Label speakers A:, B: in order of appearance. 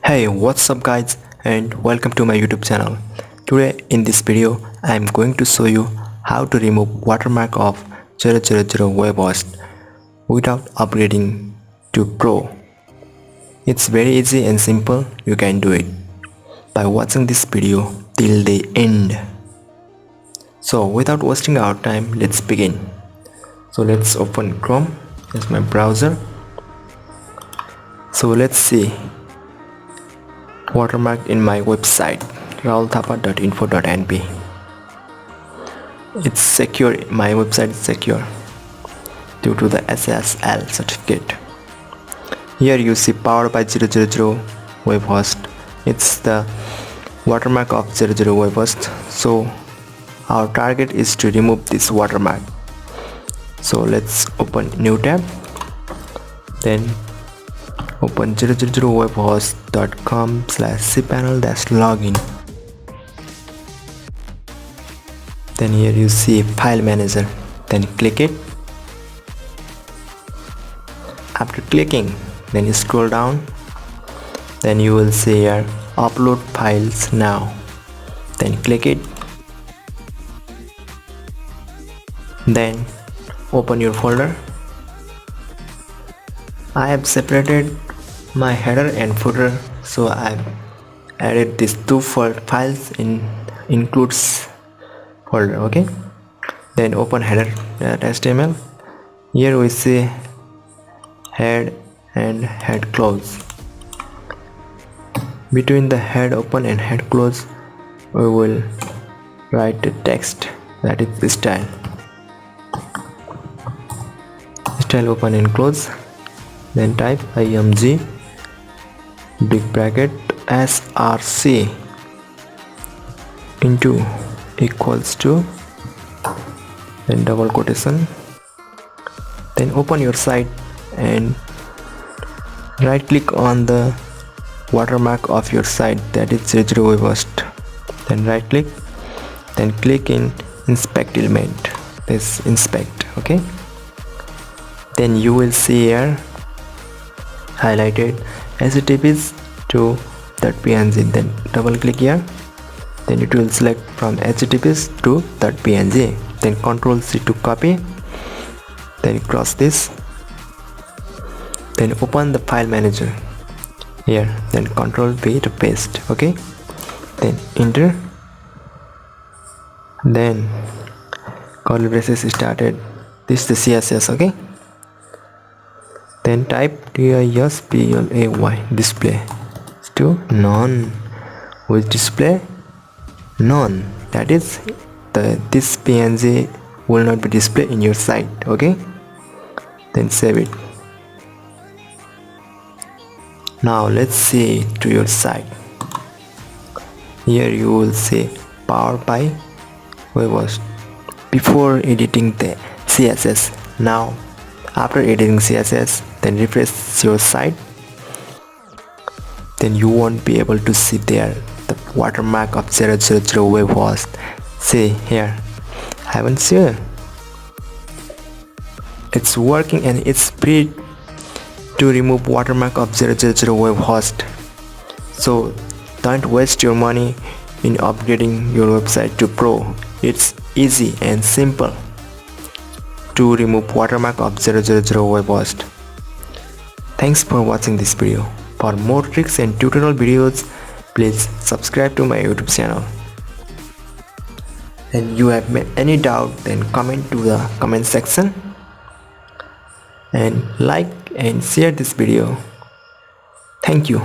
A: Hey, what's up guys, and welcome to my YouTube channel. Today in this video I am going to show you how to remove watermark of 000webhost without upgrading to Pro. It's very easy and simple. You can do it by watching this video till the end. So without wasting our time, let's begin. So let's open Chrome as my browser. So let's see watermark in my website rahulthapa.info.np. It's secure. My website is secure due to the SSL certificate. Here you see powered by 000webhost. It's the watermark of 000webhost. So our target is to remove this watermark. So let's open new tab, then open 000webhost.com/cpanel-login. Then here you see file manager, then click it. After clicking, then you scroll down, then you will see here upload files now, then click it. Then open your folder. I have separated my header and footer, so I've added these two files in includes folder. Okay, then open header.html. Here we see head and head close. Between the head open and head close, we will write the text, that is the style open and close. Then type img big bracket src into equals to, then double quotation. Then open your site and right click on the watermark of your site, that is 000webhost. Then right click, then click in inspect element, this inspect. Okay, then you will see here highlighted https to .png. Then double click here, then it will select from https to .png. Then Ctrl C to copy, then cross this, then open the file manager here, then Ctrl V to paste. Okay, then enter, then curly braces started, this is the CSS. Okay, then type display display to none, with display none, that is this png will not be displayed in your site. Okay, then save it. Now let's see to your site. Here you will see powered by webhost before editing the CSS. Now after editing CSS, then refresh your site, then you won't be able to see there the watermark of 000webhost. See here, haven't seen it's working, and it's free to remove watermark of 000webhost. So don't waste your money in upgrading your website to Pro. It's easy and simple to remove watermark of 000webhost. Thanks for watching this video. For more tricks and tutorial videos, please subscribe to my YouTube channel. And you have any doubt, then comment to the comment section, and like and share this video. Thank you.